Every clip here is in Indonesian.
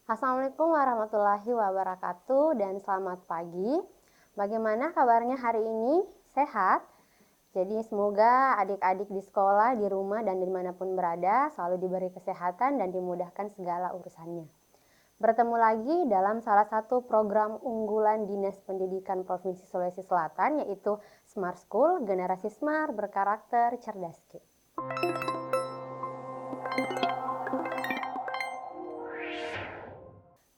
Assalamualaikum warahmatullahi wabarakatuh dan selamat pagi. Bagaimana kabarnya hari ini? Sehat? Jadi semoga adik-adik di sekolah, di rumah, dan dimanapun berada selalu diberi kesehatan dan dimudahkan segala urusannya. Bertemu lagi dalam salah satu program unggulan Dinas Pendidikan Provinsi Sulawesi Selatan, yaitu Smart School, Generasi Smart Berkarakter Cerdas K.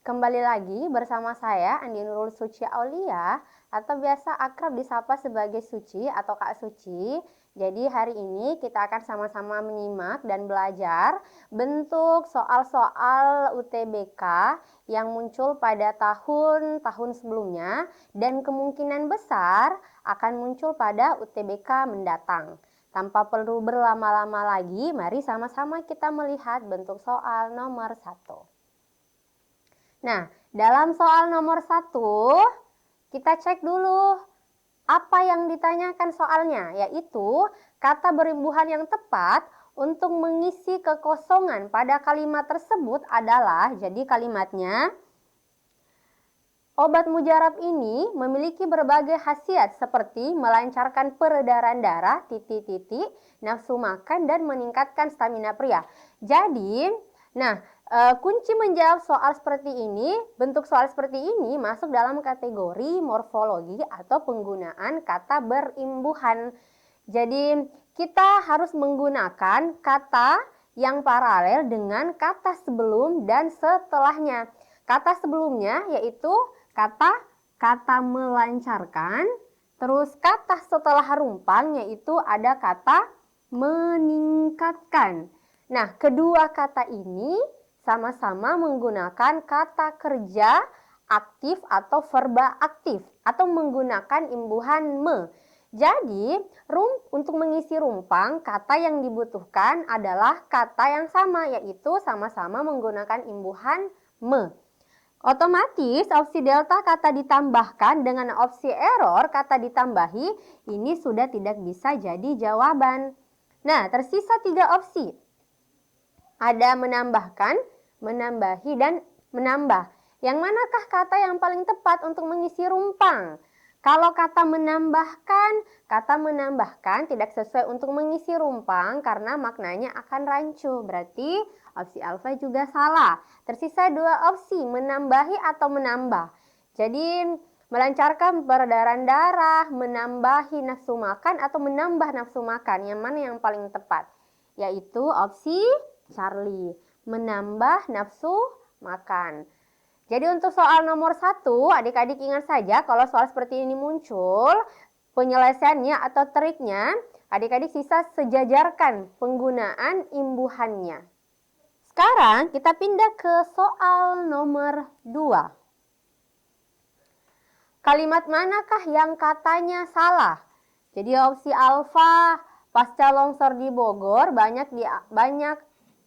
Kembali lagi bersama saya Andi Nurul Suci Aulia atau biasa akrab disapa sebagai Suci atau Kak Suci. Jadi hari ini kita akan sama-sama menyimak dan belajar bentuk soal-soal UTBK yang muncul pada tahun-tahun sebelumnya dan kemungkinan besar akan muncul pada UTBK mendatang. Tanpa perlu berlama-lama lagi, mari sama-sama kita melihat bentuk soal nomor 1. Nah, dalam soal nomor 1, kita cek dulu apa yang ditanyakan soalnya, yaitu kata berimbuhan yang tepat untuk mengisi kekosongan pada kalimat tersebut adalah, jadi kalimatnya, obat mujarab ini memiliki berbagai khasiat seperti melancarkan peredaran darah, nafsu makan, dan meningkatkan stamina pria. Jadi, kunci menjawab soal seperti ini, bentuk soal seperti ini masuk dalam kategori morfologi atau penggunaan kata berimbuhan. Jadi kita harus menggunakan kata yang paralel dengan kata sebelum dan setelahnya. Kata sebelumnya yaitu kata melancarkan, terus kata setelah rumpang yaitu ada kata meningkatkan. Nah, kedua kata ini sama-sama menggunakan kata kerja aktif atau verba aktif atau menggunakan imbuhan me. Jadi, untuk mengisi rumpang, kata yang dibutuhkan adalah kata yang sama, yaitu sama-sama menggunakan imbuhan me. Otomatis opsi delta kata ditambahkan dengan opsi error kata ditambahi ini sudah tidak bisa jadi jawaban. Nah, tersisa 3 opsi. Ada menambahkan, menambahi, dan menambah. Yang manakah kata yang paling tepat untuk mengisi rumpang? Kalau kata menambahkan tidak sesuai untuk mengisi rumpang karena maknanya akan rancu. Berarti opsi alfa juga salah. Tersisa 2 opsi, menambahi atau menambah. Jadi melancarkan peredaran darah, menambahi nafsu makan, atau menambah nafsu makan. Yang mana yang paling tepat? Yaitu opsi Charlie, menambah nafsu makan. Jadi untuk soal nomor 1, adik-adik ingat saja kalau soal seperti ini muncul, penyelesaiannya atau triknya, adik-adik bisa sejajarkan penggunaan imbuhannya. Sekarang kita pindah ke soal nomor 2. Kalimat manakah yang katanya salah? Jadi opsi alfa, pasca longsor di Bogor banyak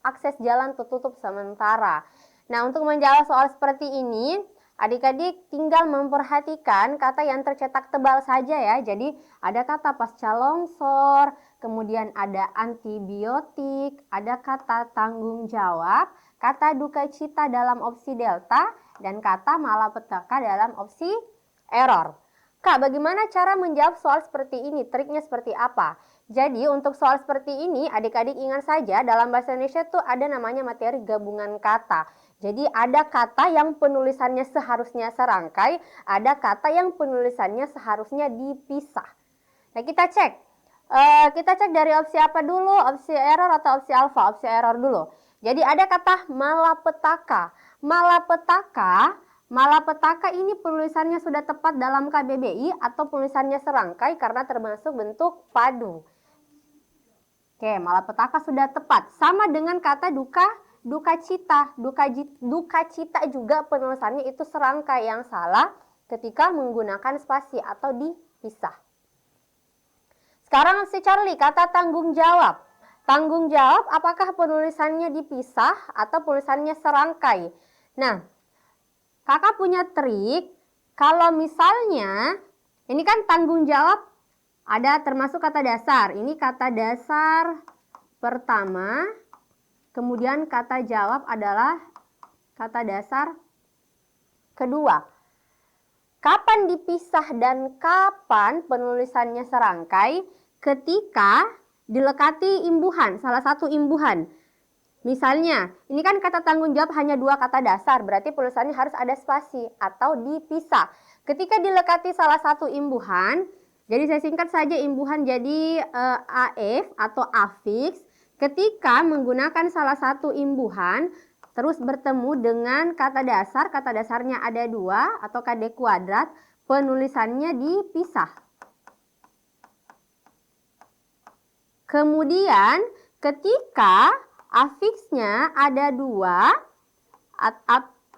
akses jalan tertutup sementara. Nah, untuk menjawab soal seperti ini, adik-adik tinggal memperhatikan kata yang tercetak tebal saja ya. Jadi ada kata pasca longsor, kemudian ada antibiotik, ada kata tanggung jawab, kata duka cita dalam opsi delta, dan kata malapetaka dalam opsi error. Kak, bagaimana cara menjawab soal seperti ini? Triknya seperti apa? Jadi untuk soal seperti ini, adik-adik ingat saja dalam bahasa Indonesia itu ada namanya materi gabungan kata. Jadi ada kata yang penulisannya seharusnya serangkai, ada kata yang penulisannya seharusnya dipisah. Nah, kita cek. Dari opsi apa dulu? Opsi error atau opsi alfa? Opsi error dulu. Jadi ada kata malapetaka. Malapetaka ini penulisannya sudah tepat dalam KBBI atau penulisannya serangkai karena termasuk bentuk padu. Oke, malapetaka sudah tepat. Sama dengan kata duka cita. Duka cita juga penulisannya itu serangkai, yang salah ketika menggunakan spasi atau dipisah. Sekarang si Charlie, kata tanggung jawab. Tanggung jawab apakah penulisannya dipisah atau penulisannya serangkai? Nah, kakak punya trik. Kalau misalnya ini kan tanggung jawab ada termasuk kata dasar. Ini kata dasar pertama. Kemudian kata jawab adalah Kata dasar kedua. Kapan dipisah dan kapan penulisannya serangkai? Ketika dilekati imbuhan, salah satu imbuhan. Misalnya, ini kan kata tanggung jawab hanya 2 kata dasar, berarti penulisannya harus ada spasi atau dipisah. Ketika dilekati salah satu imbuhan, jadi saya singkat saja imbuhan jadi AF atau afiks. Ketika menggunakan salah satu imbuhan, terus bertemu dengan kata dasarnya ada 2 atau KD kuadrat, penulisannya dipisah. Kemudian ketika afiksnya ada 2,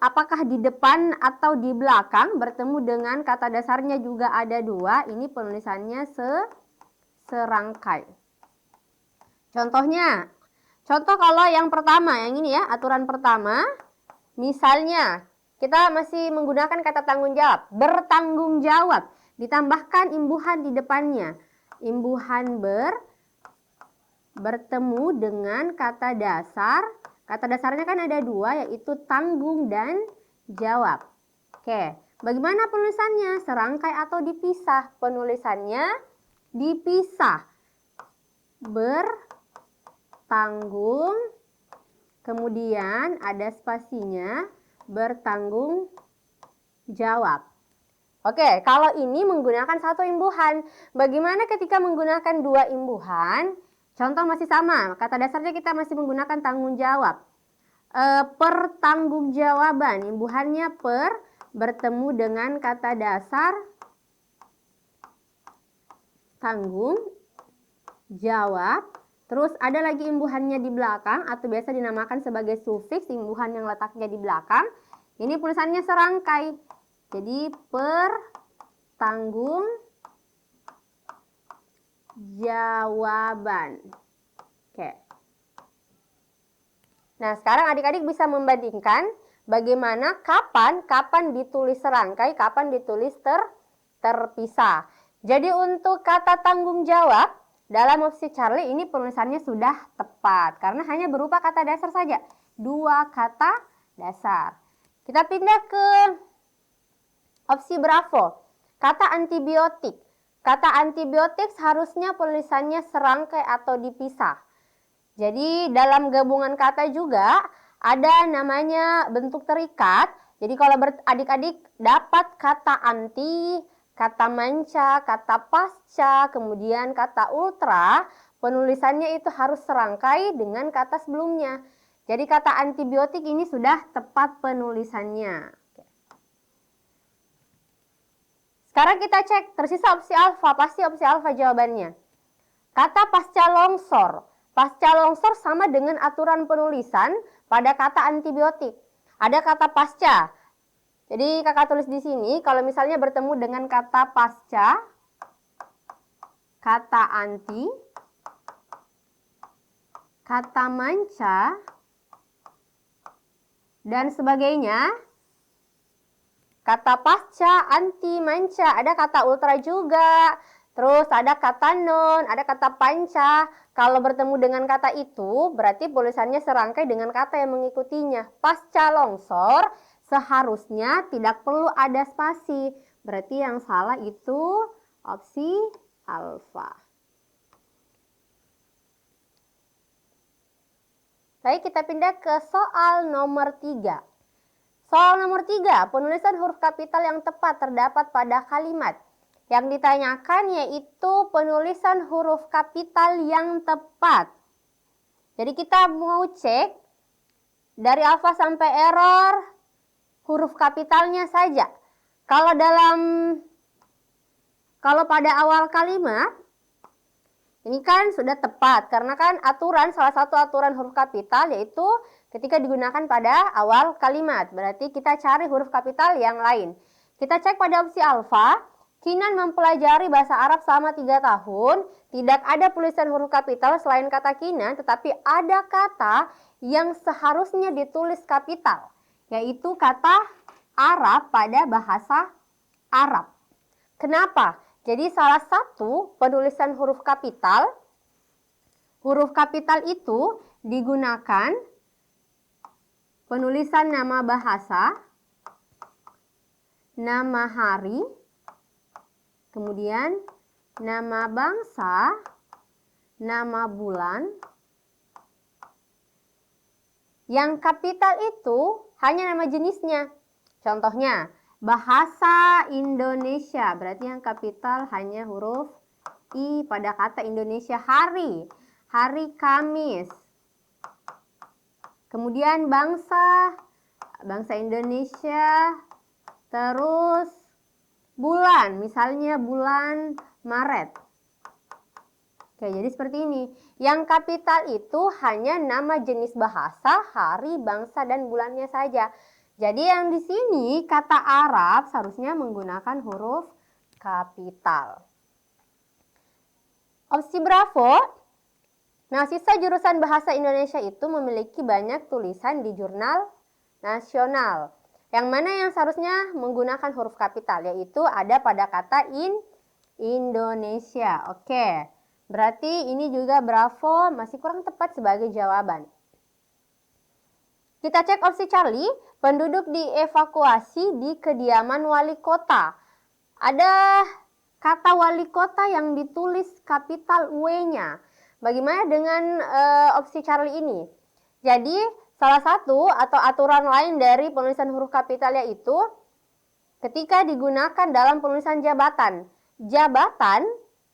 apakah di depan atau di belakang bertemu dengan kata dasarnya juga ada 2, ini penulisannya serangkai. Contoh kalau yang pertama, yang ini ya, aturan pertama, misalnya kita masih menggunakan kata tanggung jawab, bertanggung jawab, ditambahkan imbuhan di depannya. Imbuhan bertemu dengan kata dasarnya kan ada 2, yaitu tanggung dan jawab. Oke, bagaimana penulisannya? Serangkai atau dipisah? Penulisannya dipisah. Bertanggung, kemudian ada spasinya, bertanggung jawab. Oke, kalau ini menggunakan satu imbuhan. Bagaimana ketika menggunakan 2 imbuhan? Contoh masih sama, kata dasarnya kita masih menggunakan tanggung jawab. Pertanggungjawaban, imbuhannya bertemu dengan kata dasar tanggung jawab. Terus ada lagi imbuhannya di belakang atau biasa dinamakan sebagai sufiks, imbuhan yang letaknya di belakang. Ini tulisannya serangkai. Jadi pertanggungjawaban. Oke. Nah, sekarang adik-adik bisa membandingkan bagaimana kapan ditulis serangkai, kapan ditulis terpisah. Jadi untuk kata tanggung jawab dalam opsi Charlie ini penulisannya sudah tepat karena hanya berupa kata dasar saja, 2 kata dasar. Kita pindah ke opsi Bravo, kata antibiotik. Kata antibiotik harusnya penulisannya serangkai atau dipisah. Jadi dalam gabungan kata juga ada namanya bentuk terikat. Jadi kalau adik-adik dapat kata anti, kata manca, kata pasca, kemudian kata ultra, penulisannya itu harus serangkai dengan kata sebelumnya. Jadi kata antibiotik ini sudah tepat penulisannya. Sekarang kita cek, tersisa opsi alfa, pasti opsi alfa jawabannya. Kata pasca longsor. Pasca longsor sama dengan aturan penulisan pada kata antibiotik. Ada kata pasca. Jadi kakak tulis di sini, kalau misalnya bertemu dengan kata pasca, kata anti, kata manca, dan sebagainya. Kata pasca, anti, manca, ada kata ultra juga. Terus ada kata non, ada kata panca. Kalau bertemu dengan kata itu, berarti tulisannya serangkai dengan kata yang mengikutinya. Pasca longsor, seharusnya tidak perlu ada spasi. Berarti yang salah itu opsi alfa. Baik, kita pindah ke soal nomor 3. Soal nomor 3, penulisan huruf kapital yang tepat terdapat pada kalimat. Yang ditanyakan yaitu penulisan huruf kapital yang tepat. Jadi kita mau cek dari alfa sampai error huruf kapitalnya saja. Kalau pada awal kalimat, ini kan sudah tepat karena kan salah satu aturan huruf kapital yaitu ketika digunakan pada awal kalimat. Berarti kita cari huruf kapital yang lain. Kita cek pada opsi alfa. Kinan mempelajari bahasa Arab selama 3 tahun. Tidak ada tulisan huruf kapital selain kata Kinan, tetapi ada kata yang seharusnya ditulis kapital, yaitu kata Arab pada bahasa Arab. Kenapa? Jadi salah satu penulisan huruf kapital itu digunakan penulisan nama bahasa, nama hari, kemudian nama bangsa, nama bulan. Yang kapital itu hanya nama jenisnya. Contohnya, bahasa Indonesia. Berarti yang kapital hanya huruf I pada kata Indonesia. Hari, hari Kamis. Kemudian bangsa, bangsa Indonesia. Terus bulan, misalnya bulan Maret. Oke, jadi seperti ini. Yang kapital itu hanya nama jenis bahasa, hari, bangsa, dan bulannya saja. Jadi yang di sini kata Arab seharusnya menggunakan huruf kapital. Opsi Bravo. Nah, sisa jurusan bahasa Indonesia itu memiliki banyak tulisan di jurnal nasional. Yang mana yang seharusnya menggunakan huruf kapital, yaitu ada pada kata Indonesia. Oke, berarti ini juga Bravo masih kurang tepat sebagai jawaban. Kita cek opsi Charlie, penduduk dievakuasi di kediaman wali kota. Ada kata wali kota yang ditulis kapital W-nya. Bagaimana dengan opsi Charlie ini? Jadi, salah satu atau aturan lain dari penulisan huruf kapital yaitu ketika digunakan dalam penulisan jabatan. Jabatan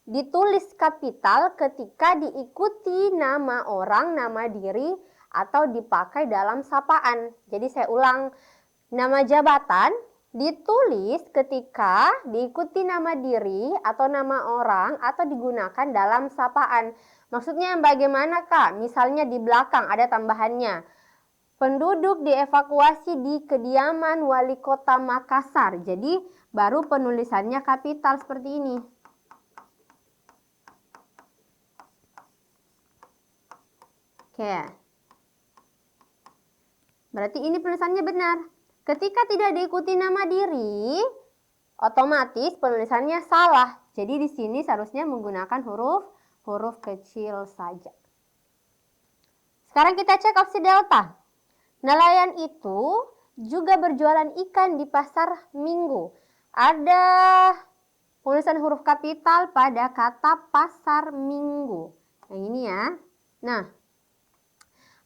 ditulis kapital ketika diikuti nama orang, nama diri, atau dipakai dalam sapaan. Jadi saya ulang, nama jabatan ditulis ketika diikuti nama diri atau nama orang atau digunakan dalam sapaan. Maksudnya bagaimana, Kak? Misalnya di belakang ada tambahannya. Penduduk dievakuasi di kediaman wali kota Makassar. Jadi baru penulisannya kapital seperti ini. Oke. Berarti ini penulisannya benar. Ketika tidak diikuti nama diri, otomatis penulisannya salah. Jadi di sini seharusnya menggunakan huruf kecil saja. Sekarang kita cek opsi delta. Nelayan itu juga berjualan ikan di pasar Minggu. Ada penulisan huruf kapital pada kata pasar Minggu. Yang ini ya. Nah,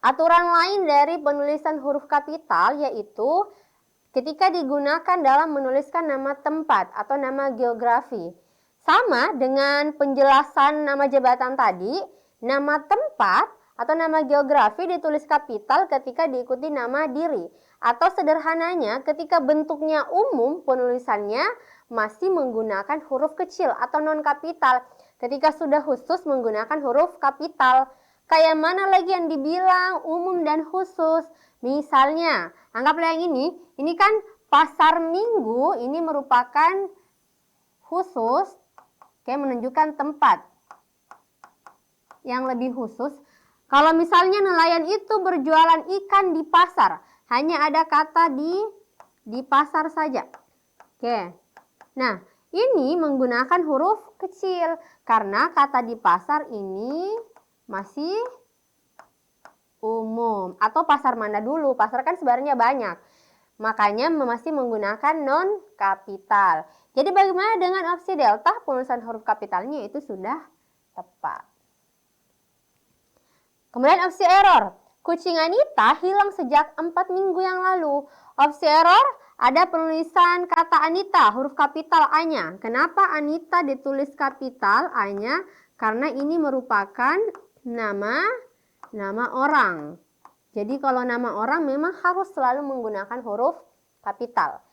aturan lain dari penulisan huruf kapital yaitu ketika digunakan dalam menuliskan nama tempat atau nama geografi. Sama dengan penjelasan nama jabatan tadi, nama tempat atau nama geografi ditulis kapital ketika diikuti nama diri. Atau sederhananya ketika bentuknya umum penulisannya masih menggunakan huruf kecil atau non-kapital. Ketika sudah khusus menggunakan huruf kapital. Kayak mana lagi yang dibilang umum dan khusus? Misalnya, anggaplah yang ini kan pasar Minggu, ini merupakan khusus, menunjukkan tempat yang lebih khusus. Kalau misalnya nelayan itu berjualan ikan di pasar, hanya ada kata di pasar saja. Oke. Nah, ini menggunakan huruf kecil karena kata di pasar ini masih umum. Atau pasar mana dulu? Pasar kan sebenarnya banyak. Makanya masih menggunakan non kapital. Jadi bagaimana dengan opsi delta? Penulisan huruf kapitalnya itu sudah tepat. Kemudian opsi error. Kucing Anita hilang sejak 4 minggu yang lalu. Opsi error, ada penulisan kata Anita, huruf kapital A-nya. Kenapa Anita ditulis kapital A-nya? Karena ini merupakan nama orang. Jadi kalau nama orang memang harus selalu menggunakan huruf kapital.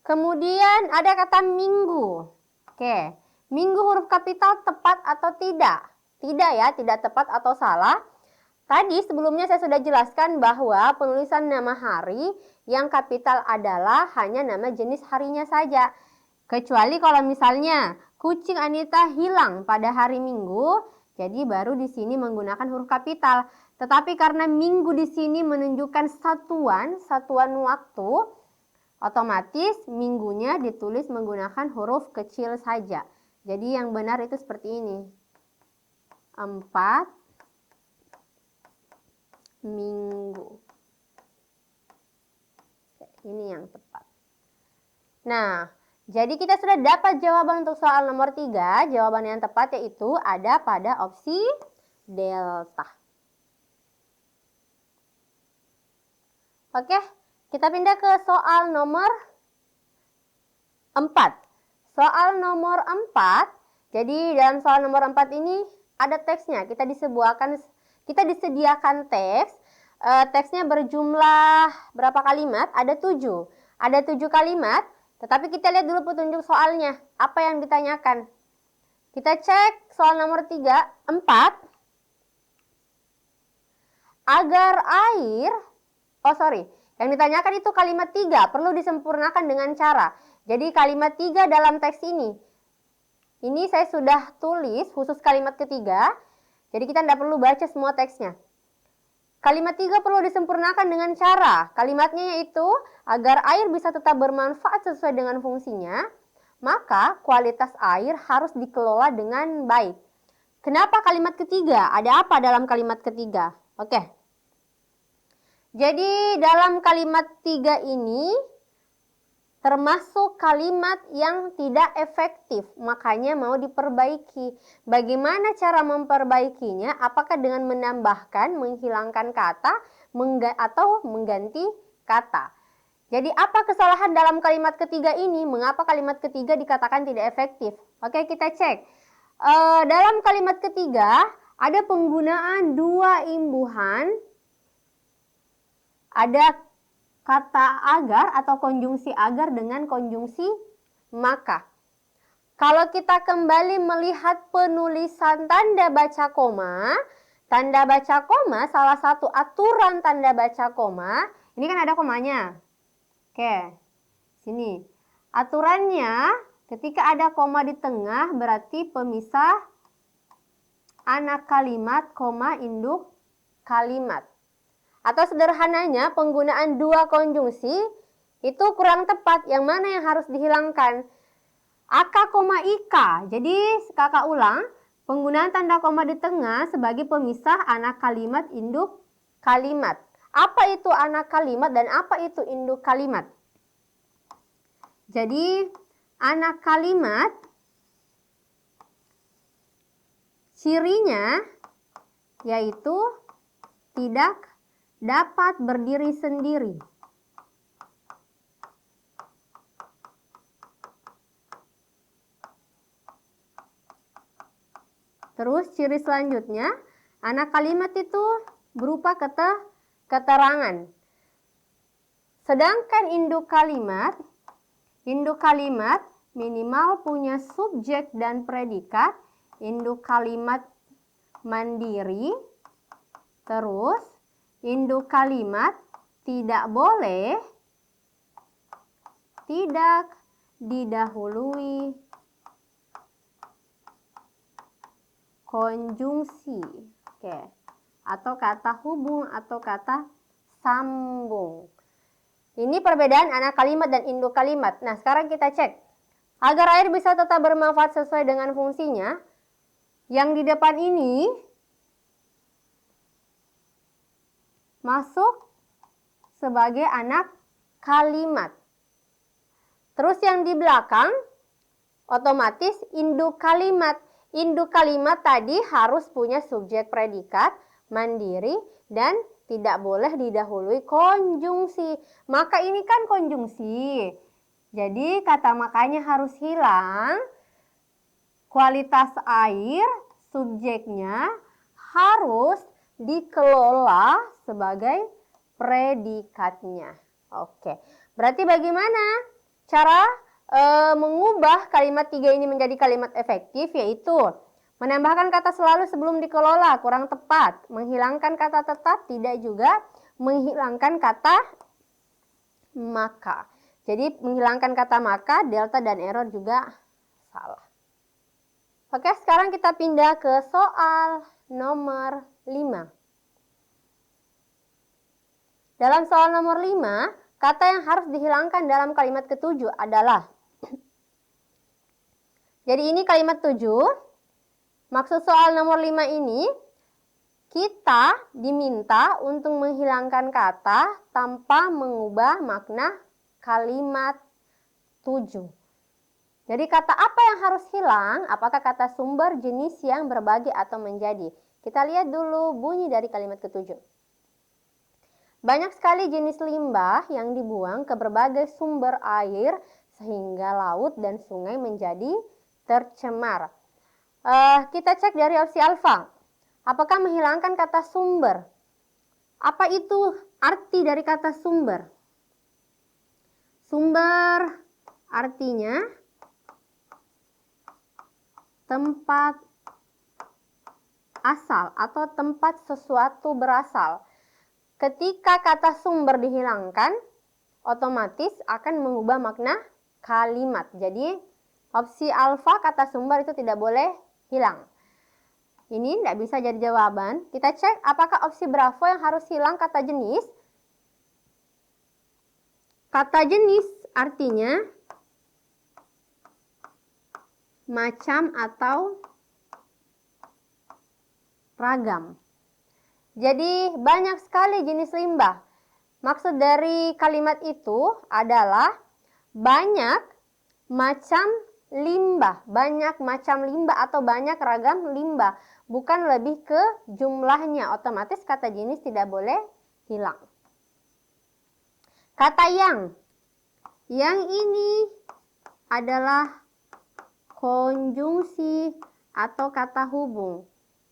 Kemudian ada kata minggu. Oke, minggu huruf kapital tepat atau tidak? Tidak ya, tidak tepat atau salah. Tadi sebelumnya saya sudah jelaskan bahwa penulisan nama hari yang kapital adalah hanya nama jenis harinya saja. Kecuali kalau misalnya kucing Anita hilang pada hari Minggu, jadi baru di sini menggunakan huruf kapital. Tetapi karena minggu di sini menunjukkan satuan waktu, otomatis minggunya ditulis menggunakan huruf kecil saja. Jadi yang benar itu seperti ini. 4 minggu. Ini yang tepat. Nah, jadi kita sudah dapat jawaban untuk soal nomor 3. Jawaban yang tepat yaitu ada pada opsi delta. Oke, kita pindah ke soal nomor 4. Soal nomor 4, jadi dalam soal nomor 4 ini ada teksnya. Kita disediakan teks. Teksnya berjumlah berapa kalimat? Ada 7. Ada 7 kalimat, tetapi kita lihat dulu petunjuk soalnya. Apa yang ditanyakan? Kita cek soal nomor 4. Agar air, yang ditanyakan itu kalimat 3, perlu disempurnakan dengan cara. Jadi kalimat 3 dalam teks ini saya sudah tulis khusus kalimat ketiga. Jadi kita tidak perlu baca semua teksnya. Kalimat 3 perlu disempurnakan dengan cara. Kalimatnya yaitu, agar air bisa tetap bermanfaat sesuai dengan fungsinya, maka kualitas air harus dikelola dengan baik. Kenapa kalimat ketiga? Ada apa dalam kalimat ketiga? Oke. Jadi dalam kalimat 3 ini termasuk kalimat yang tidak efektif, makanya mau diperbaiki. Bagaimana cara memperbaikinya? Apakah dengan menambahkan, menghilangkan kata, atau mengganti kata? Jadi apa kesalahan dalam kalimat ketiga ini? Mengapa kalimat ketiga dikatakan tidak efektif? Oke, kita cek. Dalam kalimat ketiga ada penggunaan 2 imbuhan. Ada kata agar atau konjungsi agar dengan konjungsi maka. Kalau kita kembali melihat penulisan tanda baca koma salah satu aturan tanda baca koma, ini kan ada komanya. Oke, sini. Aturannya ketika ada koma di tengah berarti pemisah anak kalimat, koma induk kalimat. Atau sederhananya penggunaan 2 konjungsi itu kurang tepat. Yang mana yang harus dihilangkan? Aka, koma, ika. Jadi kakak ulang, penggunaan tanda koma di tengah sebagai pemisah anak kalimat, induk kalimat. Apa itu anak kalimat dan apa itu induk kalimat? Jadi anak kalimat cirinya yaitu tidak dapat berdiri sendiri. Terus ciri selanjutnya, anak kalimat itu berupa keterangan. Sedangkan induk kalimat minimal punya subjek dan predikat, induk kalimat mandiri, terus induk kalimat tidak boleh tidak didahului konjungsi. Oke. Atau kata hubung atau kata sambung. Ini perbedaan anak kalimat dan induk kalimat. Nah, sekarang kita cek. Agar air bisa tetap bermanfaat sesuai dengan fungsinya, yang di depan ini masuk sebagai anak kalimat. Terus yang di belakang otomatis induk kalimat. Induk kalimat tadi harus punya subjek predikat, mandiri, dan tidak boleh didahului konjungsi. Maka ini kan konjungsi. Jadi kata makanya harus hilang. Kualitas air, subjeknya harus dikelola sebagai predikatnya. Oke, berarti bagaimana cara mengubah kalimat 3 ini menjadi kalimat efektif? Yaitu menambahkan kata selalu sebelum dikelola, kurang tepat. Menghilangkan kata tetap, tidak juga. Menghilangkan kata maka. Jadi menghilangkan kata maka, delta dan error juga salah. Oke, sekarang kita pindah ke soal nomor 5. Dalam soal nomor 5, kata yang harus dihilangkan dalam kalimat ke-7 adalah, jadi ini kalimat 7. Maksud soal nomor 5 ini, kita diminta untuk menghilangkan kata tanpa mengubah makna kalimat 7. Jadi kata apa yang harus hilang? Apakah kata sumber, jenis, yang, berbagi, atau menjadi? Kita lihat dulu bunyi dari kalimat ke-7. Banyak sekali jenis limbah yang dibuang ke berbagai sumber air sehingga laut dan sungai menjadi tercemar. Kita cek dari opsi alfa. Apakah menghilangkan kata sumber? Apa itu arti dari kata sumber? Sumber artinya tempat asal atau tempat sesuatu berasal. Ketika kata sumber dihilangkan, otomatis akan mengubah makna kalimat. Jadi opsi alfa kata sumber itu tidak boleh hilang. Ini tidak bisa jadi jawaban. Kita cek apakah opsi bravo yang harus hilang kata jenis. Kata jenis artinya macam atau ragam. Jadi banyak sekali jenis limbah. Maksud dari kalimat itu adalah banyak macam limbah. Banyak macam limbah atau banyak ragam limbah. Bukan lebih ke jumlahnya. Otomatis kata jenis tidak boleh hilang. Kata yang. Yang ini adalah konjungsi atau kata hubung.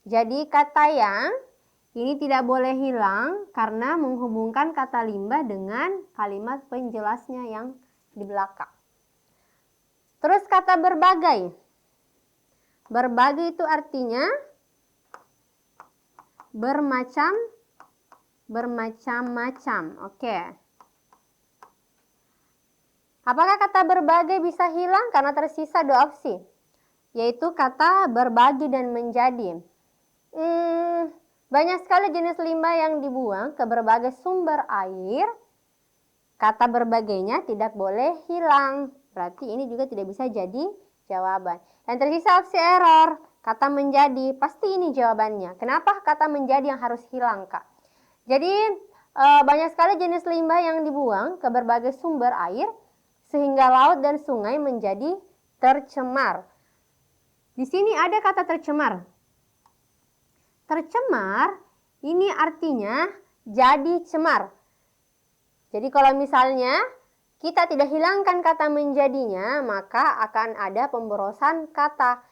Jadi kata yang ini tidak boleh hilang karena menghubungkan kata limbah dengan kalimat penjelasnya yang di belakang. Terus kata berbagai. Berbagai itu artinya bermacam-macam. Oke. Apakah kata berbagai bisa hilang karena tersisa 2 opsi? Yaitu kata berbagi dan menjadi. Banyak sekali jenis limbah yang dibuang ke berbagai sumber air. Kata berbagainya tidak boleh hilang. Berarti ini juga tidak bisa jadi jawaban. Yang tersisa opsi error. Kata menjadi. Pasti ini jawabannya. Kenapa kata menjadi yang harus hilang, Kak? Jadi banyak sekali jenis limbah yang dibuang ke berbagai sumber air sehingga laut dan sungai menjadi tercemar. Di sini ada kata tercemar. Tercemar ini artinya jadi cemar. Jadi kalau misalnya kita tidak hilangkan kata menjadinya, maka akan ada pemborosan kata.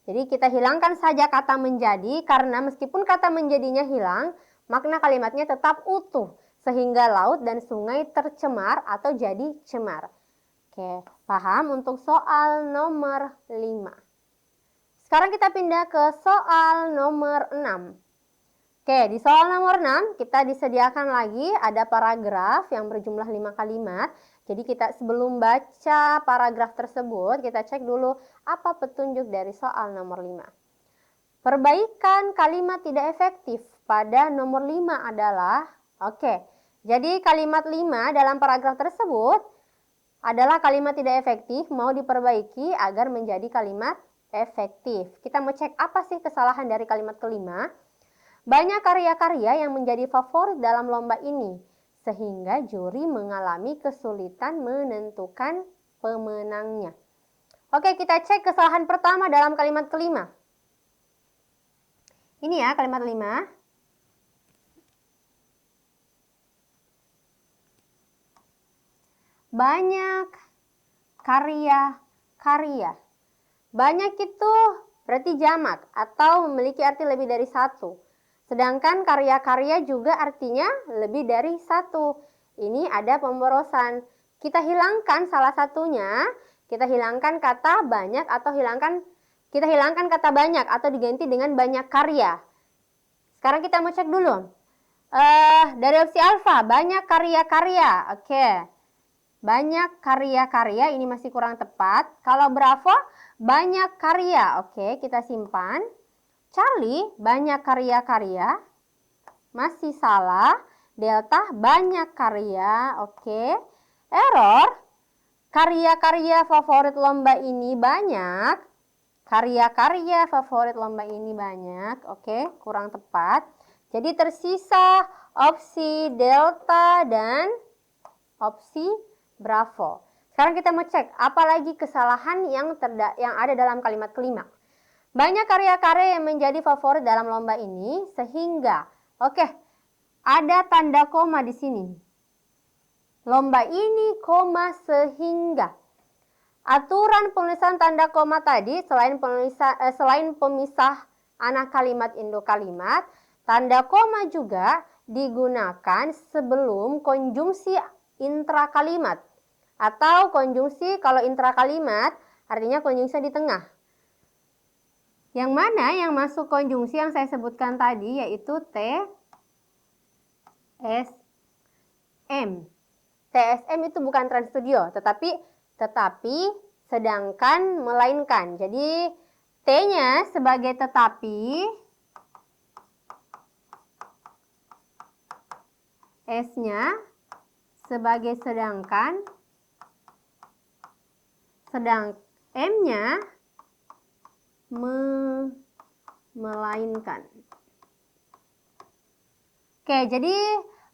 Jadi kita hilangkan saja kata menjadi karena meskipun kata menjadinya hilang, makna kalimatnya tetap utuh. Sehingga laut dan sungai tercemar atau jadi cemar. Oke, paham untuk soal nomor 5. Sekarang kita pindah ke soal nomor 6. Oke, di soal nomor 6 kita disediakan lagi ada paragraf yang berjumlah 5 kalimat. Jadi kita sebelum baca paragraf tersebut, kita cek dulu apa petunjuk dari soal nomor 5. Perbaikan kalimat tidak efektif pada nomor 5 adalah, jadi kalimat 5 dalam paragraf tersebut adalah kalimat tidak efektif mau diperbaiki agar menjadi kalimat efektif. Kita mau cek apa sih kesalahan dari kalimat kelima. Banyak karya-karya yang menjadi favorit dalam lomba ini, sehingga juri mengalami kesulitan menentukan pemenangnya. Oke, kita cek kesalahan pertama dalam kalimat kelima. Ini ya kalimat 5. Banyak karya-karya. Banyak itu berarti jamak atau memiliki arti lebih dari 1. Sedangkan karya-karya juga artinya lebih dari 1. Ini ada pemborosan. Kita hilangkan salah satunya, kita hilangkan kata banyak atau kita hilangkan kata banyak atau diganti dengan banyak karya. Sekarang kita mau cek dulu. Dari opsi alfa, banyak karya-karya. Oke. Banyak karya-karya, ini masih kurang tepat. Kalau bravo, banyak karya. Oke, kita simpan. Charlie, banyak karya-karya. Masih salah. Delta, banyak karya. Oke. Error, karya-karya favorit lomba ini banyak. Karya-karya favorit lomba ini banyak. Oke, kurang tepat. Jadi tersisa opsi delta dan opsi Bravo. Sekarang kita mau cek apalagi kesalahan yang ada dalam kalimat kelima. Banyak karya-karya yang menjadi favorit dalam lomba ini sehingga, oke, ada tanda koma di sini. Lomba ini, koma, sehingga. Aturan penulisan tanda koma tadi, selain pemisah anak kalimat induk kalimat, tanda koma juga digunakan sebelum konjungsi intrakalimat. Atau konjungsi kalau intrakalimat artinya konjungsi di tengah. Yang mana yang masuk konjungsi yang saya sebutkan tadi yaitu TSM. TSM itu bukan Trans Studio, tetapi sedangkan melainkan. Jadi T-nya sebagai tetapi, S-nya sebagai sedangkan, sedang M-nya melainkan. Oke, jadi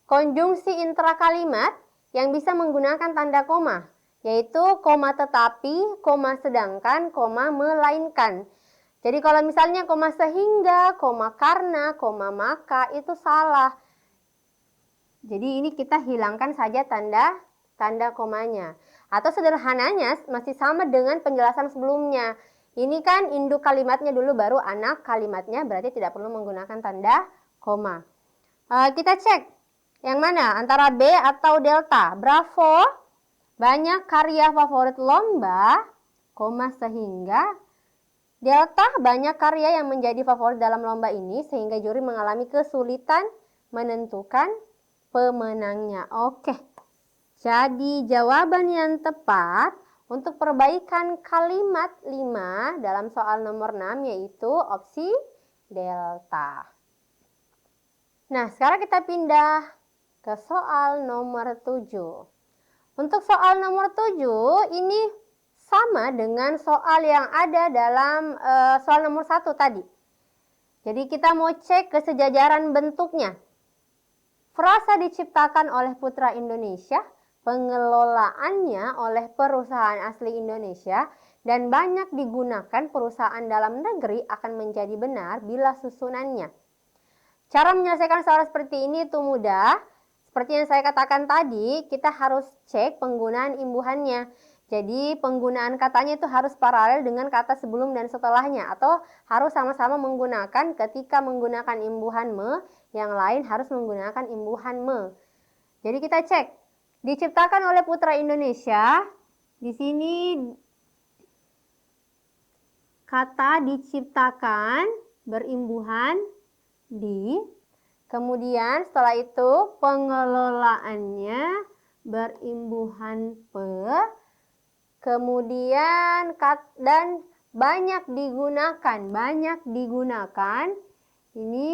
konjungsi intrakalimat yang bisa menggunakan tanda koma, yaitu koma tetapi, koma sedangkan, koma melainkan. Jadi kalau misalnya koma sehingga, koma karena, koma maka, itu salah. Jadi ini kita hilangkan saja tanda komanya. Atau sederhananya masih sama dengan penjelasan sebelumnya. Ini kan induk kalimatnya dulu baru anak kalimatnya, berarti tidak perlu menggunakan tanda koma. Kita cek yang mana antara B atau delta. Bravo. Banyak karya favorit lomba, koma sehingga. Delta banyak karya yang menjadi favorit dalam lomba ini sehingga juri mengalami kesulitan menentukan pemenangnya. Oke. Jadi jawaban yang tepat untuk perbaikan kalimat 5 dalam soal nomor 6 yaitu opsi delta. Nah, sekarang kita pindah ke soal nomor 7. Untuk soal nomor 7 ini sama dengan soal yang ada dalam soal nomor 1 tadi. Jadi kita mau cek kesejajaran bentuknya. Frasa diciptakan oleh putra Indonesia, pengelolaannya oleh perusahaan asli Indonesia, dan banyak digunakan perusahaan dalam negeri akan menjadi benar bila susunannya. Cara menyelesaikan soal seperti ini itu mudah. Seperti yang saya katakan tadi, kita harus cek penggunaan imbuhannya. Jadi penggunaan katanya itu harus paralel dengan kata sebelum dan setelahnya. Atau harus sama-sama menggunakan ketika menggunakan imbuhan me, yang lain harus menggunakan imbuhan me. Jadi kita cek. Diciptakan oleh putra Indonesia. Di sini kata diciptakan berimbuhan di. Kemudian setelah itu pengelolaannya berimbuhan pe. Kemudian dan banyak digunakan. Ini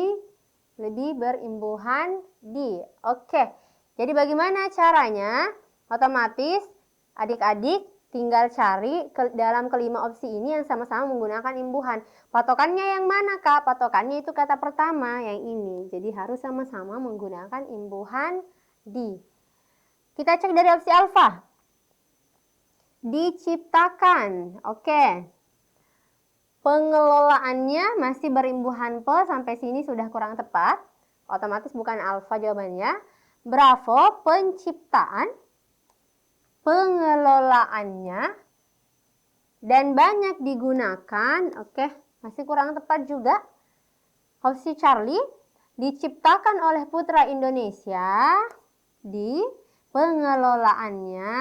lebih berimbuhan di. Oke. Jadi bagaimana caranya? Otomatis adik-adik tinggal cari dalam kelima opsi ini yang sama-sama menggunakan imbuhan. Patokannya yang mana, Kak? Patokannya itu kata pertama, yang ini. Jadi harus sama-sama menggunakan imbuhan di. Kita cek dari opsi alfa. Diciptakan. Oke. Pengelolaannya masih berimbuhan pe, sampai sini sudah kurang tepat. Otomatis bukan alfa jawabannya. Bravo, penciptaan, pengelolaannya, dan banyak digunakan. Oke, masih kurang tepat juga. Opsi Charlie, diciptakan oleh putra Indonesia, di pengelolaannya,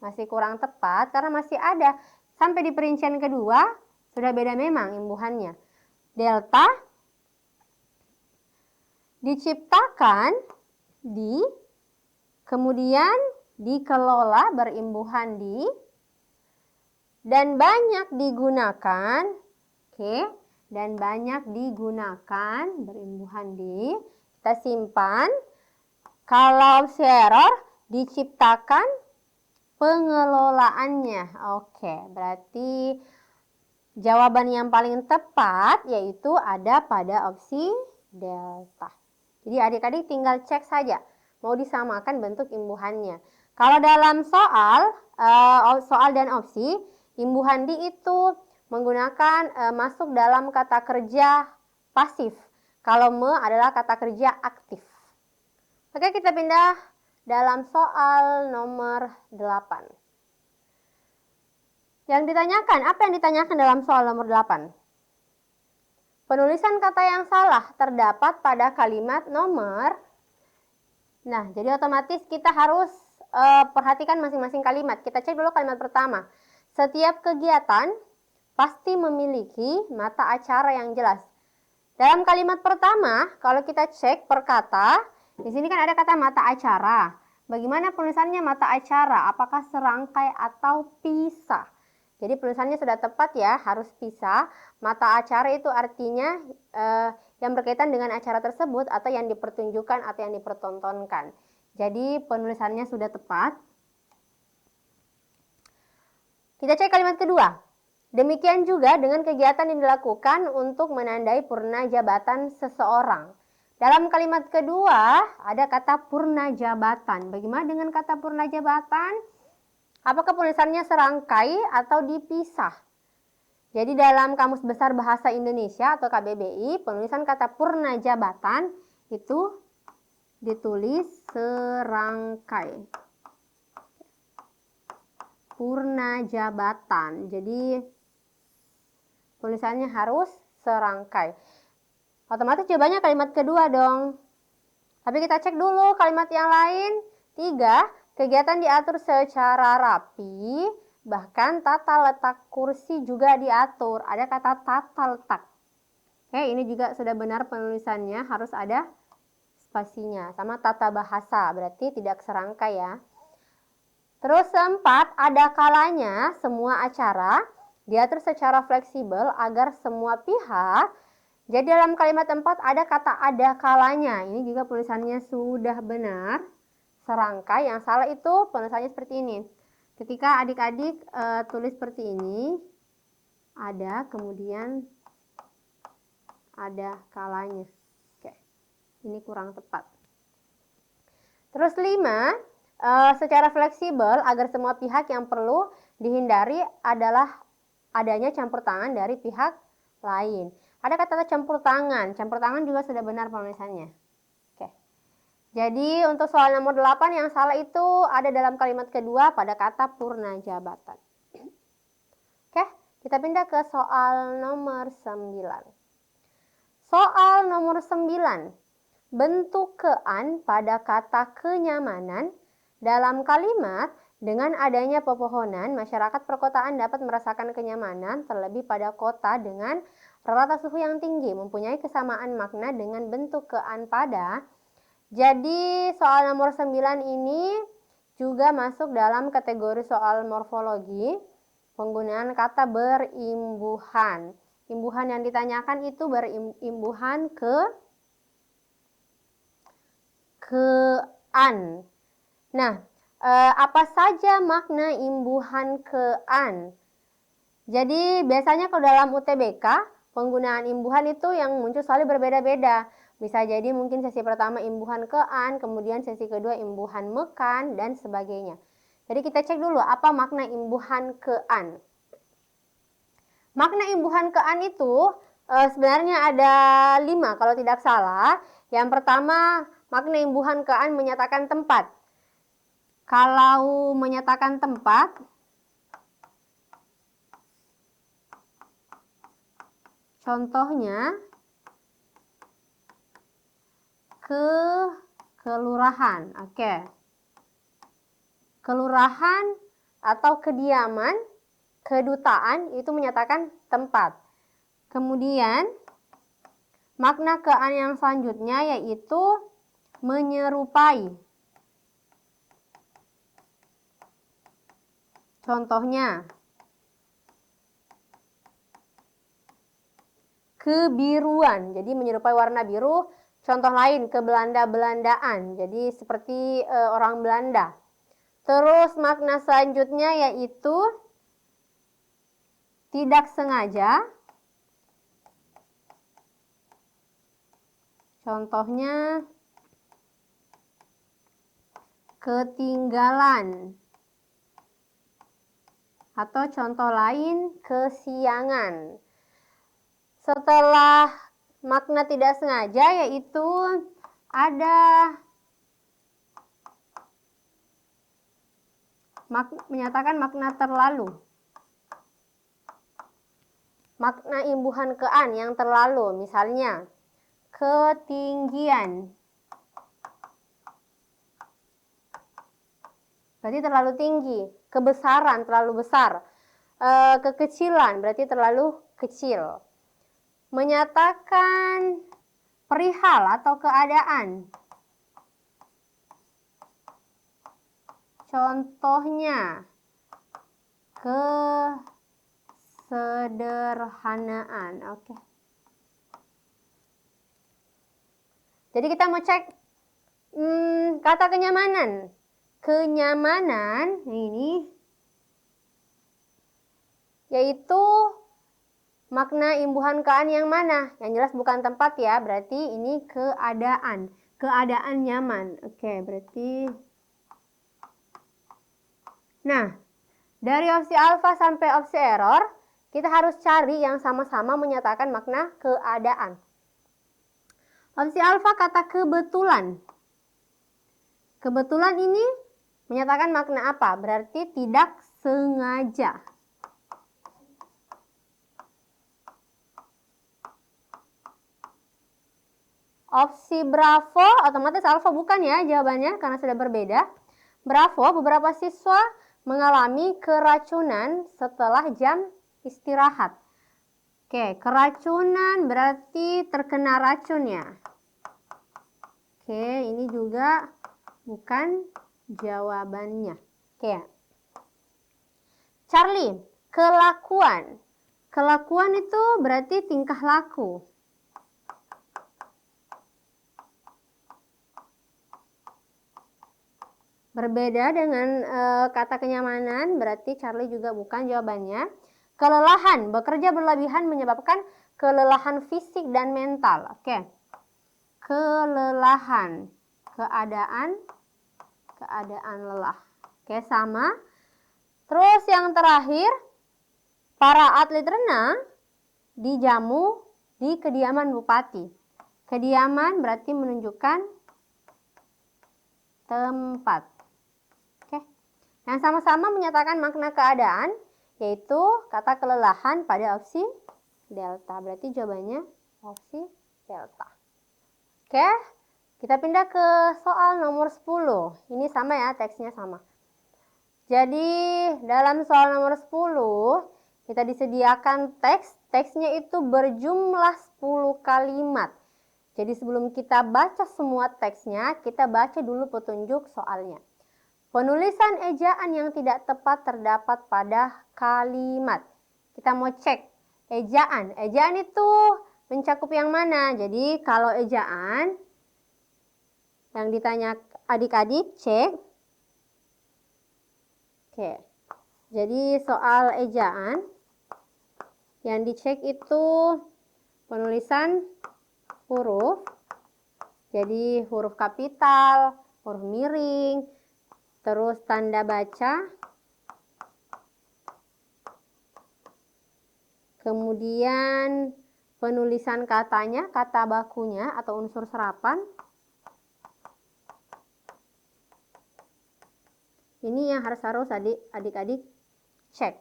masih kurang tepat karena masih ada. Sampai di perincian kedua, sudah beda memang imbuhannya. Delta, diciptakan di, kemudian dikelola berimbuhan di, dan banyak digunakan. Oke, dan banyak digunakan berimbuhan di. Kita simpan. Kalau opsi error, diciptakan pengelolaannya. Oke, berarti jawaban yang paling tepat yaitu ada pada opsi delta. Jadi adik-adik tinggal cek saja, mau disamakan bentuk imbuhannya. Kalau dalam soal dan opsi, imbuhan di itu menggunakan masuk dalam kata kerja pasif. Kalau me adalah kata kerja aktif. Oke, kita pindah dalam soal nomor 8. Yang ditanyakan, apa yang ditanyakan dalam soal nomor 8? Penulisan kata yang salah terdapat pada kalimat nomor. Nah, jadi otomatis kita harus perhatikan masing-masing kalimat. Kita cek dulu kalimat pertama. Setiap kegiatan pasti memiliki mata acara yang jelas. Dalam kalimat pertama, kalau kita cek per kata, di sini kan ada kata mata acara. Bagaimana penulisannya mata acara? Apakah serangkai atau pisah? Jadi penulisannya sudah tepat ya, harus pisah. Mata acara itu artinya yang berkaitan dengan acara tersebut atau yang dipertunjukkan atau yang dipertontonkan. Jadi penulisannya sudah tepat. Kita cek kalimat kedua. Demikian juga dengan kegiatan yang dilakukan untuk menandai purna jabatan seseorang. Dalam kalimat kedua ada kata purna jabatan. Bagaimana dengan kata purna jabatan? Apakah penulisannya serangkai atau dipisah? Jadi dalam Kamus Besar Bahasa Indonesia atau KBBI, penulisan kata purna jabatan itu ditulis serangkai. Purna jabatan. Jadi tulisannya harus serangkai. Otomatis jawabannya kalimat kedua dong. Tapi kita cek dulu kalimat yang lain. 3. Kegiatan diatur secara rapi. Bahkan tata letak kursi juga diatur. Ada kata tata letak. Oke, ini juga sudah benar penulisannya. Harus ada spasinya. Sama tata bahasa. Berarti tidak serangkai ya. Terus 4. Ada kalanya semua acara diatur secara fleksibel agar semua pihak. Jadi dalam kalimat 4 ada kata ada kalanya. Ini juga penulisannya sudah benar. Serangkai. Yang salah itu penulisannya seperti ini. Ketika adik-adik tulis seperti ini, ada kemudian ada kalanya. Oke, ini kurang tepat. Terus 5, secara fleksibel agar semua pihak yang perlu dihindari adalah adanya campur tangan dari pihak lain. Ada kata campur tangan. Campur tangan juga sudah benar penulisannya. Oke. Jadi untuk soal nomor 8 yang salah itu ada dalam kalimat kedua pada kata purna jabatan. Oke, kita pindah ke soal nomor 9. Soal nomor 9. Bentuk kean pada kata kenyamanan dalam kalimat. Dengan adanya pepohonan, masyarakat perkotaan dapat merasakan kenyamanan terlebih pada kota dengan rata suhu yang tinggi, mempunyai kesamaan makna dengan bentuk kean pada. Jadi soal nomor 9 ini juga masuk dalam kategori soal morfologi, penggunaan kata berimbuhan. Imbuhan yang ditanyakan itu berimbuhan kean. Nah, apa saja makna imbuhan kean? Jadi biasanya kalau dalam UTBK, penggunaan imbuhan itu yang muncul selalu berbeda-beda. Bisa jadi mungkin sesi pertama imbuhan kean, kemudian sesi kedua imbuhan mekan, dan sebagainya. Jadi kita cek dulu apa makna imbuhan kean. Makna imbuhan kean itu sebenarnya ada 5 kalau tidak salah. Yang pertama, makna imbuhan kean menyatakan tempat. Kalau menyatakan tempat, contohnya kelurahan. Oke. Kelurahan atau kediaman, kedutaan itu menyatakan tempat. Kemudian makna kean yang selanjutnya yaitu menyerupai. Contohnya kebiruan, jadi menyerupai warna biru. Contoh lain, kebelanda-belandaan, jadi seperti orang Belanda. Terus makna selanjutnya yaitu tidak sengaja. Contohnya ketinggalan. Atau contoh lain, kesiangan. Setelah makna tidak sengaja, yaitu ada menyatakan makna terlalu. Makna imbuhan ke an yang terlalu, misalnya ketinggian. Berarti terlalu tinggi. Kebesaran, terlalu besar. Kekecilan, berarti terlalu kecil. Menyatakan perihal atau keadaan. Contohnya, kesederhanaan. Oke. Jadi kita mau cek kata kenyamanan. Kenyamanan ini yaitu makna imbuhan ke an yang mana? Yang jelas bukan tempat ya, berarti ini keadaan. Keadaan nyaman. Oke, berarti nah, dari opsi alfa sampai opsi error, kita harus cari yang sama-sama menyatakan makna keadaan. Opsi alfa kata kebetulan. Kebetulan ini menyatakan makna apa? Berarti tidak sengaja. Opsi bravo, otomatis alfa bukan ya jawabannya karena sudah berbeda. Bravo, beberapa siswa mengalami keracunan setelah jam istirahat. Oke, keracunan berarti terkena racunnya. Oke, ini juga bukan jawabannya. Oke. Charlie, kelakuan. Kelakuan itu berarti tingkah laku. Berbeda dengan kata kenyamanan, berarti Charlie juga bukan jawabannya. Kelelahan, bekerja berlebihan menyebabkan kelelahan fisik dan mental. Oke. Kelelahan, keadaan lelah. Oke, sama. Terus yang terakhir, para atlet renang dijamu di kediaman bupati. Kediaman berarti menunjukkan tempat. Yang sama-sama menyatakan makna keadaan, yaitu kata kelelahan pada opsi delta. Berarti jawabannya opsi delta. Oke, kita pindah ke soal nomor 10. Ini sama ya, teksnya sama. Jadi, dalam soal nomor 10, kita disediakan teks. Teksnya itu berjumlah 10 kalimat. Jadi, sebelum kita baca semua teksnya, kita baca dulu petunjuk soalnya. Penulisan ejaan yang tidak tepat terdapat pada kalimat. Kita mau cek ejaan. Ejaan itu mencakup yang mana? Jadi kalau ejaan yang ditanya adik-adik cek. Oke. Jadi soal ejaan yang dicek itu penulisan huruf. Jadi huruf kapital, huruf miring, terus tanda baca, kemudian penulisan katanya, kata bakunya atau unsur serapan. Ini yang harus adik-adik cek.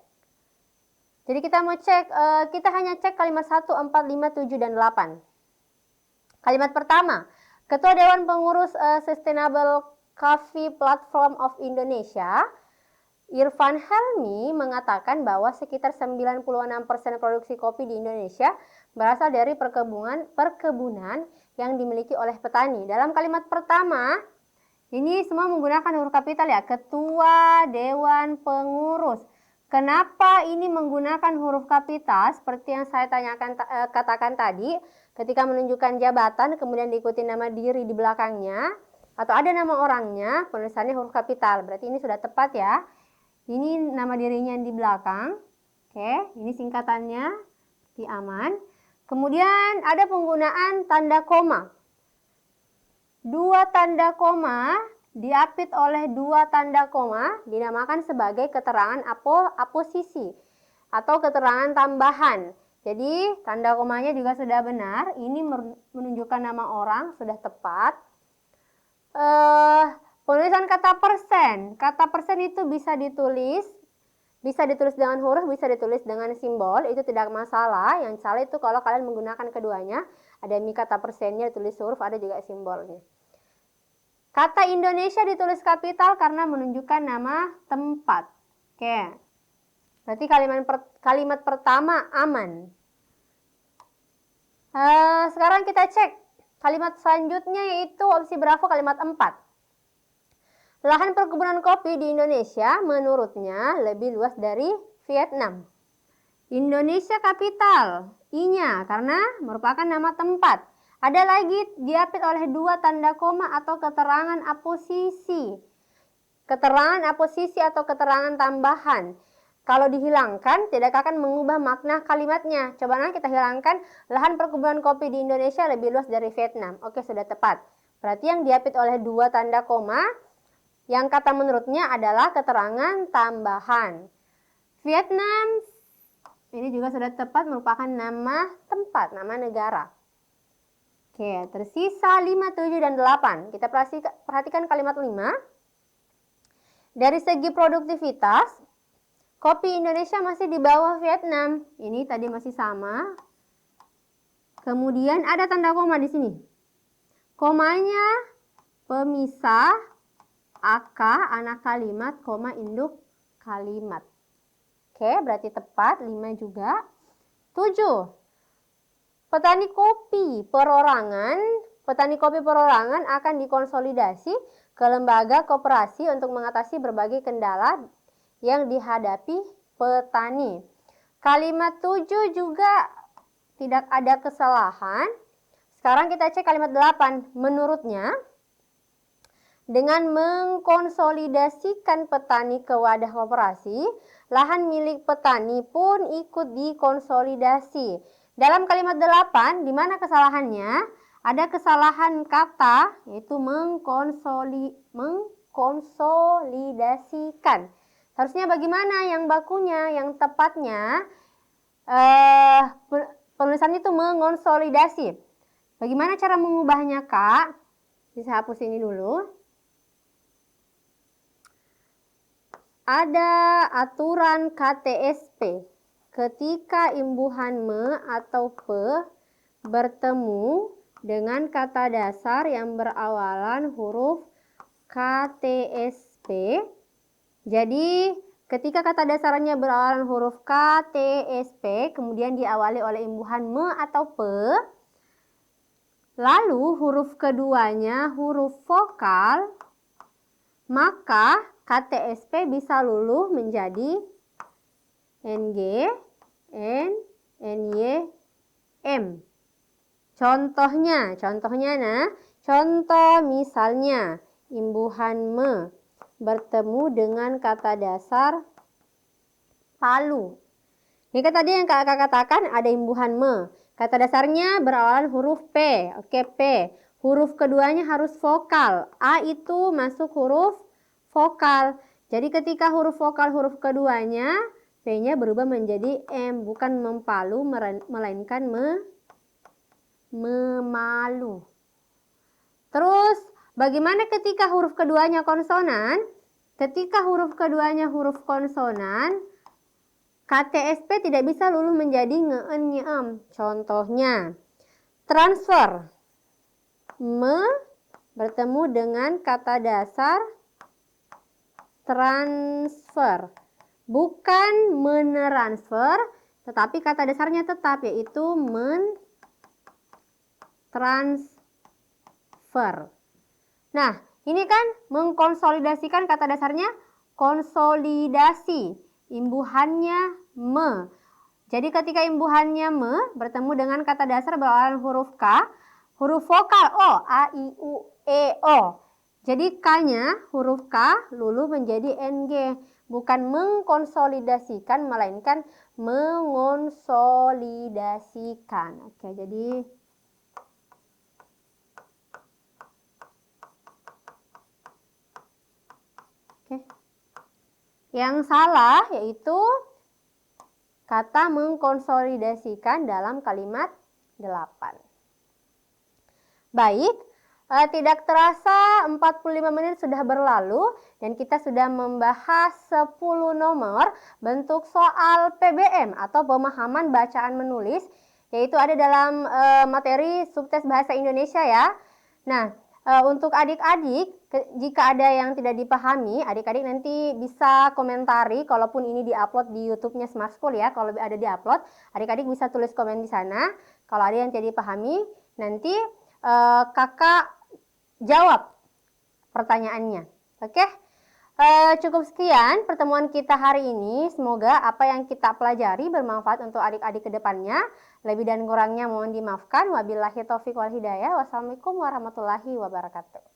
Jadi kita mau cek, kita hanya cek kalimat 1, 4, 5, 7, dan 8. Kalimat pertama, Ketua Dewan Pengurus Sustainable Coffee Platform of Indonesia, Irfan Helmi, mengatakan bahwa sekitar 96% produksi kopi di Indonesia berasal dari perkebunan yang dimiliki oleh petani. Dalam kalimat pertama, ini semua menggunakan huruf kapital ya, Ketua Dewan Pengurus. Kenapa ini menggunakan huruf kapital? Seperti yang saya katakan tadi, ketika menunjukkan jabatan, kemudian diikuti nama diri di belakangnya, atau ada nama orangnya, penulisannya huruf kapital. Berarti ini sudah tepat ya. Ini nama dirinya di belakang. Oke, ini singkatannya di aman. Kemudian ada penggunaan tanda koma. 2 tanda koma diapit oleh dua tanda koma dinamakan sebagai keterangan aposisi atau keterangan tambahan. Jadi tanda komanya juga sudah benar. Ini menunjukkan nama orang, sudah tepat. Penulisan kata persen. Kata persen itu bisa ditulis dengan huruf, bisa ditulis dengan simbol. Itu tidak masalah. Yang salah itu kalau kalian menggunakan keduanya. Ada kata persennya ditulis huruf, ada juga simbolnya. Kata Indonesia ditulis kapital karena menunjukkan nama tempat. Oke. Berarti kalimat pertama aman. Sekarang kita cek kalimat selanjutnya, yaitu opsi Bravo kalimat 4. Lahan perkebunan kopi di Indonesia menurutnya lebih luas dari Vietnam. Indonesia kapital, I-nya karena merupakan nama tempat. Ada lagi diapit oleh dua tanda koma atau keterangan aposisi. Keterangan aposisi atau keterangan tambahan. Kalau dihilangkan, tidak akan mengubah makna kalimatnya. Coba nanti kita hilangkan, lahan perkebunan kopi di Indonesia lebih luas dari Vietnam. Oke, sudah tepat. Berarti yang diapit oleh dua tanda koma, yang kata menurutnya adalah keterangan tambahan. Vietnam, ini juga sudah tepat, merupakan nama tempat, nama negara. Oke, tersisa 5, 7, dan 8. Kita perhatikan kalimat 5. Dari segi produktivitas, kopi Indonesia masih di bawah Vietnam. Ini tadi masih sama. Kemudian ada tanda koma di sini. Komanya pemisah AK anak kalimat, koma induk kalimat. Oke, berarti tepat. 5 juga. 7. Petani kopi perorangan akan dikonsolidasi ke lembaga koperasi untuk mengatasi berbagai kendala yang dihadapi petani. Kalimat 7 juga tidak ada kesalahan. Sekarang kita cek kalimat 8. Menurutnya, dengan mengkonsolidasikan petani ke wadah koperasi, lahan milik petani pun ikut dikonsolidasi. Dalam kalimat 8, di mana kesalahannya? Ada kesalahan kata, yaitu mengkonsolidasikan. Harusnya bagaimana yang bakunya, yang tepatnya penulisannya itu mengonsolidasi. Bagaimana cara mengubahnya, Kak? Bisa hapus ini dulu. Ada aturan KTSP. Ketika imbuhan me atau pe bertemu dengan kata dasar yang berawalan huruf KTSP. Jadi, ketika kata dasarnya berawalan huruf KTSP, kemudian diawali oleh imbuhan me atau pe, lalu huruf keduanya huruf vokal, maka KTSP bisa luluh menjadi NG, N, NY, M. Contohnya contoh misalnya imbuhan me bertemu dengan kata dasar palu. Ini kan tadi yang kakak katakan ada imbuhan me. Kata dasarnya berawalan huruf P. Oke, P. Huruf keduanya harus vokal. A itu masuk huruf vokal. Jadi ketika huruf vokal huruf keduanya, P-nya berubah menjadi M. Bukan mempalu, melainkan memalu. Terus, bagaimana ketika huruf keduanya konsonan? Ketika huruf keduanya huruf konsonan, KTSP tidak bisa luluh menjadi nge-en, nye-em. Contohnya, transfer. Me bertemu dengan kata dasar transfer. Bukan mentransfer, tetapi kata dasarnya tetap, yaitu mentransfer. Nah, ini kan mengkonsolidasikan kata dasarnya konsolidasi. Imbuhannya me. Jadi ketika imbuhannya me bertemu dengan kata dasar berawalan huruf K, huruf vokal O, A, I, U, E, O. Jadi K-nya huruf K luluh menjadi NG. Bukan mengkonsolidasikan, melainkan mengonsolidasikan. Oke, jadi Oke. Yang salah yaitu kata mengkonsolidasikan dalam kalimat 8. Baik, tidak terasa 45 menit sudah berlalu dan kita sudah membahas 10 nomor bentuk soal PBM atau pemahaman bacaan menulis, yaitu ada dalam materi subtes bahasa Indonesia ya. Nah, untuk adik-adik, jika ada yang tidak dipahami, adik-adik nanti bisa komentari, kalaupun ini diupload di YouTube-nya Smart School ya, kalau ada diupload, adik-adik bisa tulis komen di sana. Kalau ada yang tidak dipahami, nanti kakak jawab pertanyaannya. Oke? Cukup sekian pertemuan kita hari ini. Semoga apa yang kita pelajari bermanfaat untuk adik-adik ke depannya. Lebih dan kurangnya mohon dimaafkan. Wabillahi taufiq wal hidayah. Wassalamualaikum warahmatullahi wabarakatuh.